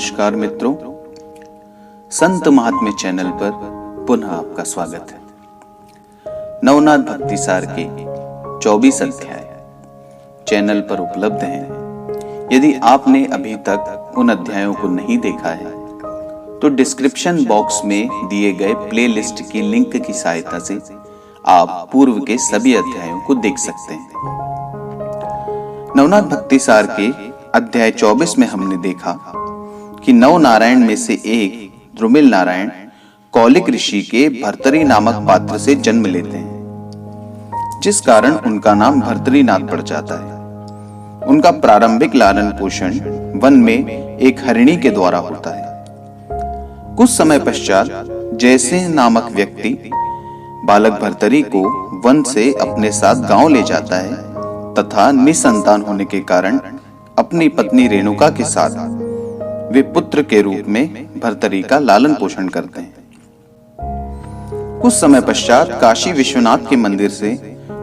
नमस्कार मित्रों, संत महात्म्य चैनल पर पुनः आपका स्वागत है। नवनाथ भक्ति सार के 24 अध्याय चैनल पर उपलब्ध हैं। यदि आपने अभी तक उन अध्यायों को नहीं देखा है तो डिस्क्रिप्शन बॉक्स में दिए गए प्लेलिस्ट की लिंक की सहायता से आप पूर्व के सभी अध्यायों को देख सकते हैं। नवनाथ भक्ति सार के अध्याय 24 में हमने देखा कि नव नारायण में से एक द्रुमिल नारायण कौलिक ऋषि के भर्तरी नामक पात्र से जन्म लेते हैं, जिस कारण उनका नाम भर्तरीनाथ पड़ जाता है। उनका प्रारंभिक लालन पोषण वन में एक हरिणी के द्वारा होता है। कुछ समय पश्चात जयसिंह नामक व्यक्ति बालक भर्तरी को वन से अपने साथ गांव ले जाता है तथा निसंतान होने के कारण अपनी पत्नी रेणुका के साथ वे पुत्र के रूप में भर्तरी का लालन पोषण करते हैं। कुछ समय पश्चात काशी विश्वनाथ के मंदिर से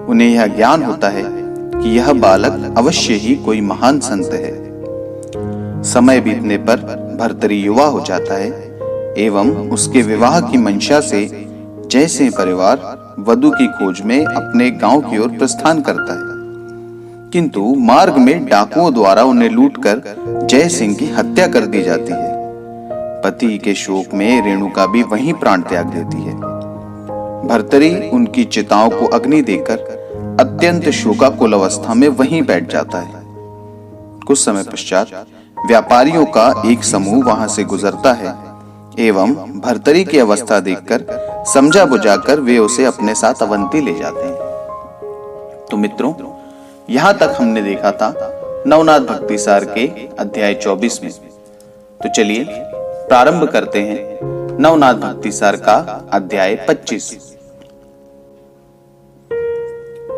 उन्हें यह ज्ञान होता है कि यह बालक अवश्य ही कोई महान संत है। समय बीतने पर भर्तरी युवा हो जाता है एवं उसके विवाह की मंशा से जयसिंह परिवार वधू की खोज में अपने गांव की ओर प्रस्थान करता है, किंतु मार्ग में डाकुओं द्वारा उन्हें लूटकर जय सिंह की हत्या कर दी जाती है। पति के शोक में रेणुका भी वहीं प्राण त्याग देती है। भर्तरी उनकी चिताओं को अग्नि देकर अत्यंत शोकाकुल अवस्था में वहीं बैठ जाता है। कुछ समय पश्चात व्यापारियों का एक समूह वहां से गुजरता है एवं भर्तरी की अवस्था देखकर समझा बुझाकर वे उसे अपने साथ अवंती ले जाते हैं। तो मित्रों, यहां तक हमने देखा था नवनाथ भक्ति सार के अध्याय 24 में। तो चलिए प्रारंभ करते हैं नवनाथ भक्ति सार का अध्याय 25।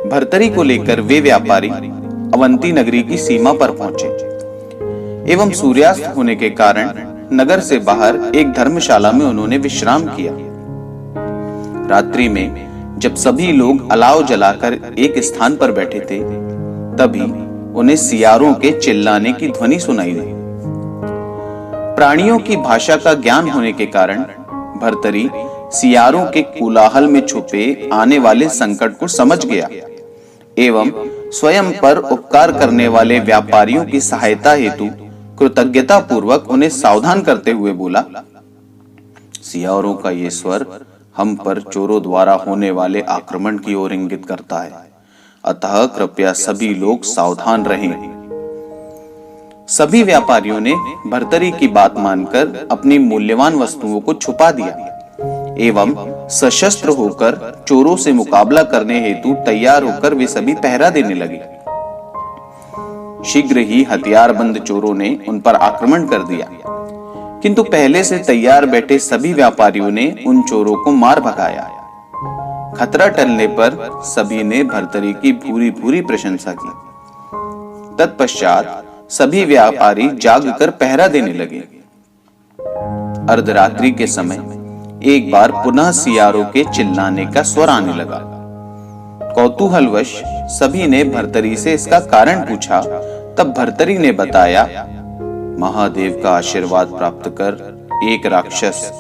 भर्तरी को लेकर वे व्यापारी अवंती नगरी की सीमा पर पहुंचे एवं सूर्यास्त होने के कारण नगर से बाहर एक धर्मशाला में उन्होंने विश्राम किया। रात्रि में जब सभी लोग अलाव जलाकर एक स्थान पर बैठे थे, तभी उन्हें सियारों के चिल्लाने की ध्वनि सुनाई दी। प्राणियों की भाषा का ज्ञान होने के कारण भर्तरी सियारों के कोलाहल में छुपे आने वाले संकट को समझ गया एवं स्वयं पर उपकार करने वाले व्यापारियों की सहायता हेतु कृतज्ञता पूर्वक उन्हें सावधान करते हुए बोला, सियारों का ये स्वर हम पर चोरों द्वारा होने वाले आक्रमण की ओर इंगित करता है, अतः कृपया सभी लोग सावधान रहें। सभी व्यापारियों ने भर्तरी की बात मानकर अपनी मूल्यवान वस्तुओं को छुपा दिया एवं सशस्त्र होकर चोरों से मुकाबला करने हेतु तैयार होकर वे सभी पहरा देने लगे। शीघ्र ही हथियारबंद चोरों ने उन पर आक्रमण कर दिया, किंतु पहले से तैयार बैठे सभी व्यापारियों ने उन चोरों को मार भगाया। खतरा टलने पर सभी ने भर्तरी की भूरी भूरी प्रशंसा की। तत्पश्चात सभी व्यापारी जागकर पहरा देने लगे। अर्धरात्रि के समय एक बार पुनः सियारों के चिल्लाने का स्वर आने लगा। कौतूहलवश सभी ने भर्तरी से इसका कारण पूछा। तब भर्तरी ने बताया, महादेव का आशीर्वाद प्राप्त कर एक राक्षस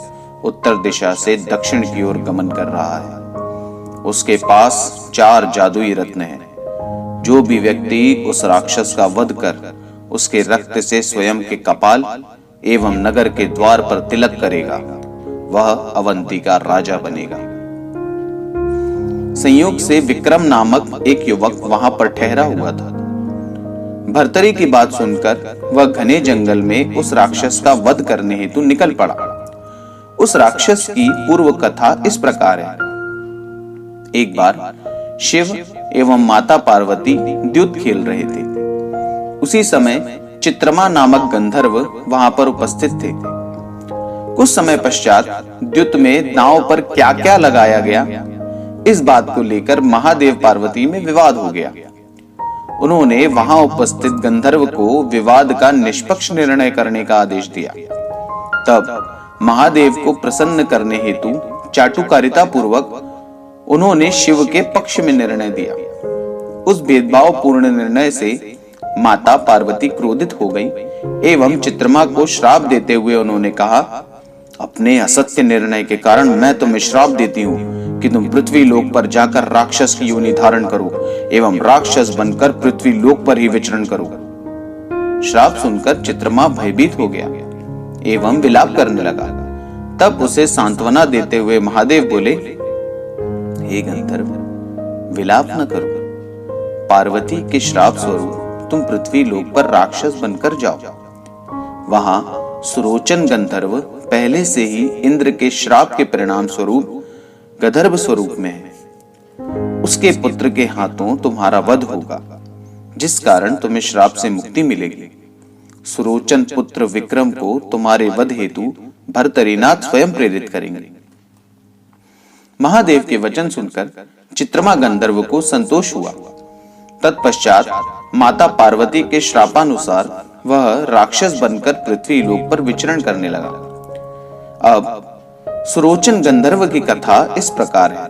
उत्तर दिशा से दक्षिण की ओर गमन कर रहा है। उसके पास 4 जादुई रत्न हैं। जो भी व्यक्ति उस राक्षस का वध कर उसके रक्त से स्वयं के कपाल एवं नगर के द्वार पर तिलक करेगा, वह अवंती का राजा बनेगा। संयोग से विक्रम नामक एक युवक वहां पर ठहरा हुआ था। भर्तरी की बात सुनकर वह घने जंगल में उस राक्षस का वध करने हेतु निकल पड़ा। उस राक्षस की पूर्व कथा इस प्रकार है। एक बार शिव एवं माता पार्वती द्युत खेल रहे थे। उसी समय चित्रमा नामक गंधर्व वहां पर उपस्थित थे। कुछ समय पश्चात द्युत में दांव पर क्या क्या लगाया गया, इस बात को लेकर महादेव पार्वती में विवाद हो गया। उन्होंने वहां उपस्थित गंधर्व को विवाद का निष्पक्ष निर्णय करने का आदेश दिया। तब महादेव को प्रसन्न करने हेतु चाटुकारिता पूर्वक उन्होंने शिव के पक्ष में निर्णय दिया। उस भेदभाव पूर्ण निर्णय से माता पार्वती क्रोधित हो गई एवं चित्रमा को श्राप देते हुए उन्होंने कहा, अपने असत्य निर्णय के कारण मैं तुम्हें श्राप देती हूँ कि तुम पृथ्वी लोक पर जाकर राक्षस की योनि धारण करो एवं राक्षस बनकर पृथ्वी लोक पर ही विचरण करो। श्राप सुनकर चित्रमा भयभीत हो गया एवं विलाप करने लगा। तब उसे सांत्वना देते हुए महादेव बोले, हे गंधर्व, विलाप न करो। पार्वती के श्राप स्वरूप तुम पृथ्वी लोक पर राक्षस बनकर जाओ। वहां सुरोचन गंधर्व पहले से ही इंद्र के श्राप के परिणाम स्वरूप गंधर्व स्वरूप में है। उसके पुत्र के हाथों तुम्हारा वध होगा, जिस कारण तुम्हें श्राप से मुक्ति मिलेगी। सुरोचन पुत्र विक्रम को तुम्हारे वध हेतु भर्तरीनाथ स्वयं प्रेरित करेंगे। महादेव के वचन सुनकर चित्रमा गंधर्व को संतोष हुआ। तत्पश्चात माता पार्वती के श्रापानुसार वह राक्षस बनकर पृथ्वी लोक पर विचरण करने लगा। अब सुरोचन गंधर्व की कथा इस प्रकार है।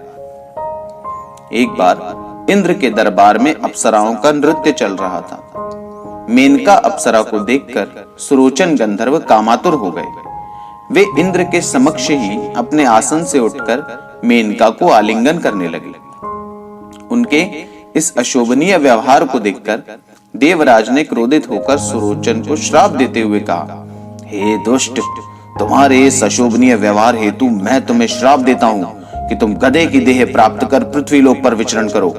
एक बार इंद्र के दरबार में अप्सराओं का नृत्य चल रहा था। मेनका अप्सरा को देखकर सुरोचन गंधर्व कामातुर हो गए। वे इंद्र के समक्ष ही अपने आसन से उठकर मेनका को आलिंगन करने लगे। उनके इस अशोभनीय व्यवहार को देखकर देवराज ने क्रोधित होकर सुरोचन को श्राप देते हुए कहा, हे दुष्ट, तुम्हारे इस अशोभनीय व्यवहार हेतु मैं तुम्हें श्राप देता हूं कि तुम गधे की देह प्राप्त कर पृथ्वी लोक पर विचरण करो।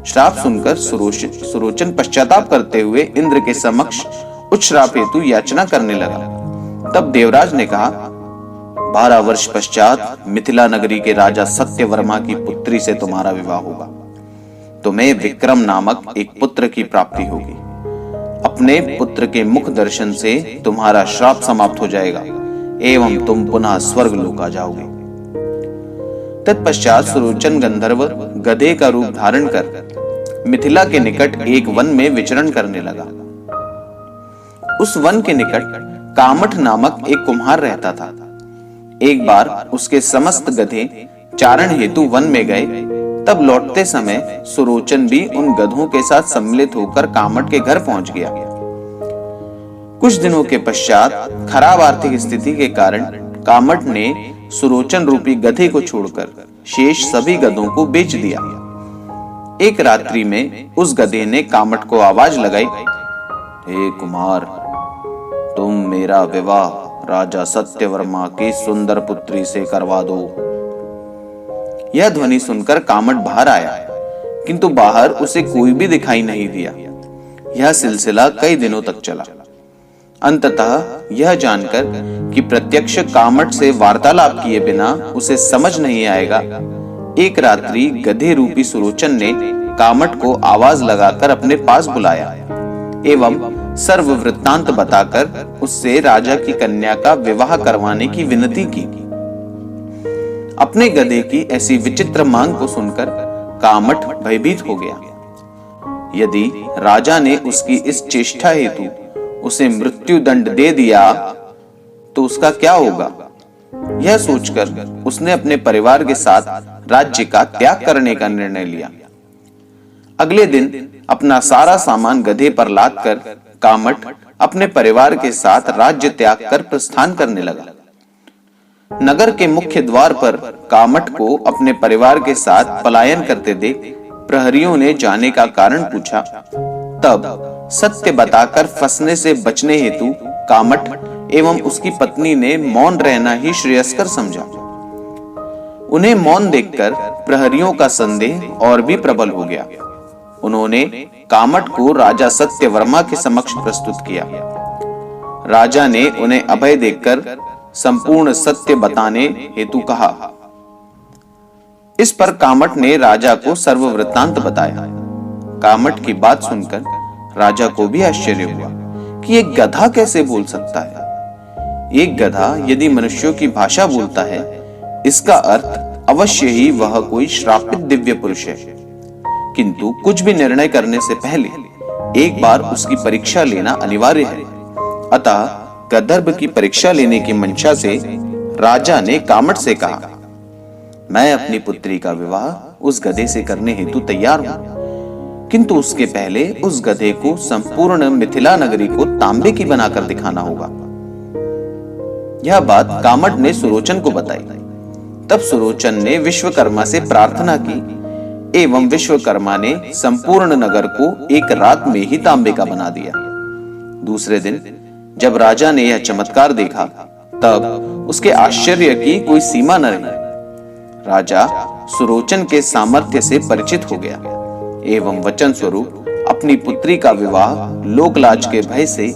श्राप सुनकर सुरोचन पश्चाताप करते हुए इंद्र के समक्ष उच्च श्राप हेतु याचना करने लगा। तब देवराज ने कहा, 12 वर्ष पश्चात मिथिला नगरी के राजा सत्यवर्मा की पुत्री से तुम्हारा विवाह होगा। तुम्हें विक्रम नामक एक पुत्र की प्राप्ति होगी। अपने पुत्र के मुख दर्शन से तुम्हारा श्राप समाप्त हो जाएगा एवं तुम पुनः स्वर्ग लोक आ जाओगे। तत्पश्चात सुरोचन गंधर्व गधे का रूप धारण कर मिथिला के निकट एक वन में विचरण करने लगा। उस वन के निकट कामठ नामक एक कुम्हार रहता था। एक बार उसके समस्त गधे चारण हेतु वन में गए। तब लौटते समय सुरोचन भी उन गधों के साथ सम्मिलित होकर कामठ के घर पहुंच गया। कुछ दिनों के पश्चात खराब आर्थिक स्थिति के कारण कामठ ने सुरोचन रूपी गधे को छोड़कर शेष सभी गधों को बेच दिया। एक रात्रि में उस गधे ने कामठ को आवाज लगाई, हे कुमार, तुम मेरा विवाह राजा सत्यवर्मा की सुंदर पुत्री से करवा दो। यह ध्वनि सुनकर कामठ बाहर आया, किंतु बाहर उसे कोई भी दिखाई नहीं दिया। यह सिलसिला कई दिनों तक चला। अंततः यह जानकर कि प्रत्यक्ष कामठ से वार्तालाप किए बिना उसे समझ नहीं आएगा, एक रात्रि गधे रूपी सुरोचन ने कामठ को आवाज लगाकर अपने पास बुलाया एवं सर्व वृत्तांत बताकर उससे राजा की कन्या का विवाह करवाने की विनती की। अपने गधे की ऐसी विचित्र मांग को सुनकर कामठ भयभीत हो गया। यदि राजा ने उसकी इस चेष्टा हेतु उसे मृत्यु दंड दे दिया तो उसका क्या होगा? यह सोचकर उसने अपने परिवार के साथ राज्य का त्याग करने का निर्णय लिया। अगले दिन अपना सारा सामान गधे पर लादकर कामठ अपने परिवार के साथ राज्य त्याग कर प्रस्थान करने लगा। नगर के मुख्य द्वार पर कामठ को अपने परिवार के साथ पलायन करते देख प्रहरियों ने जाने का कारण पूछा। तब सत्य बताकर फंसने से बचने हेतु कामठ एवं उसकी पत्नी ने मौन रहना ही श्रेयस्कर समझा। उन्हें मौन देखकर प्रहरियों का संदेह और भी प्रबल हो गया। उन्होंने कामठ को राजा सत्यवर्मा के समक्ष प्रस्तुत किया। राजा ने उन्हें अभय देकर संपूर्ण सत्य बताने हेतु कहा। इस पर कामठ ने राजा को सर्व वृत्तांत बताया। कामठ की बात सुनकर राजा को भी आश्चर्य हुआ कि एक गधा कैसे बोल सकता है। एक गधा यदि मनुष्यों की भाषा बोलता है, इसका अर्थ अवश्य ही वह कोई श्रापित दिव्य पुरुष है। किंतु कुछ भी निर्णय करने से पहले एक बार उसकी परीक्षा लेना अनिवार्य है। अतः गंधर्व की परीक्षा लेने की मंशा से राजा ने कामठ से कहा, मैं अपनी पुत्री का विवाह उस गधे से करने हेतु तैयार हूं, किंतु उसके पहले उस गधे को संपूर्ण मिथिला नगरी को तांबे की बनाकर दिखाना होगा। यह बात कामट ने सुरोचन को बताई। तब सुरोचन ने विश्वकर्मा से प्रार्थना की एवं विश्वकर्मा ने संपूर्ण नगर को एक रात में ही तांबे का बना दिया। दूसरे दिन जब राजा ने यह चमत्कार देखा तब उसके आश्चर्य की कोई सीमा न रही। राजा सुरोचन के सामर्थ्य से परिचित हो गया एवं वचन स्वरूप अपनी पुत्री का विवाह लोकलाज के भय से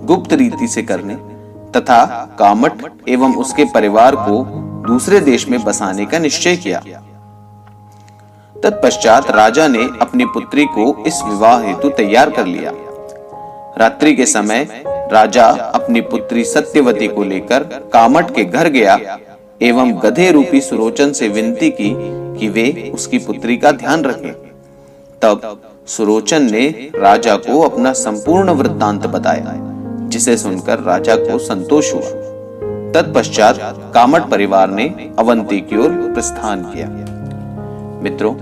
गुप्त रीति से करने तथा कामट एवं उसके परिवार को दूसरे देश में बसाने का निश्चय किया। तत्पश्चात राजा ने अपनी पुत्री को इस विवाह हेतु तैयार कर लिया। रात्रि के समय राजा अपनी पुत्री सत्यवती को लेकर कामट के घर गया एवं गधे रूपी सुरोचन से विनती की कि वे उसकी पुत्री का ध्यान रखें। तब सुरोचन ने राजा को अपना संपूर्ण वृत्तांत बताया, जिसे सुनकर राजा को संतोष हुआ। तत्पश्चात कामट परिवार ने अवंती की ओर प्रस्थान किया। मित्रों,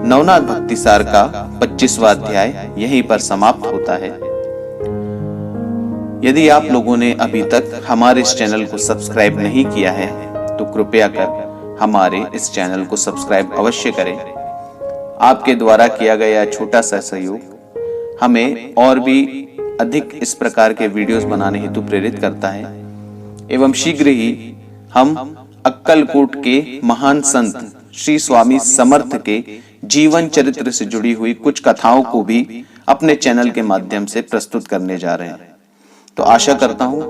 नवनाथ भक्तिसार का 25वां अध्याय यहीं पर समाप्त होता है। यदि आप लोगों ने अभी तक हमारे इस चैनल को सब्सक्राइब नहीं किया है तो कृपया कर हमारे इस चैनल को सब्सक्राइब अवश्य करें। आपके द्वारा किया गया छोटा सा सहयोग हमें और भी अधिक इस प्रकार के वीडियोस बनाने हेतु प्रेरित करता है एवं शीघ्र ही हम अक्कलकोट के महान संत श्री स्वामी समर्थ के जीवन चरित्र से जुड़ी हुई कुछ कथाओं को भी अपने चैनल के माध्यम से प्रस्तुत करने जा रहे हैं। तो आशा करता हूं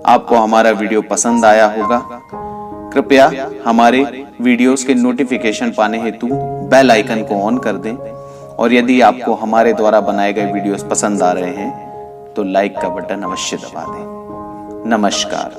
आपको हमारा वीडियो पसंद आया होगा। कृपया हमारे वीडियोस के नोटिफिकेशन पाने हेतु बेल आइकन को ऑन कर दें और यदि आपको हमारे द्वारा बनाए गए वीडियोस पसंद आ रहे हैं तो लाइक का बटन अवश्य दबा दें। नमस्कार।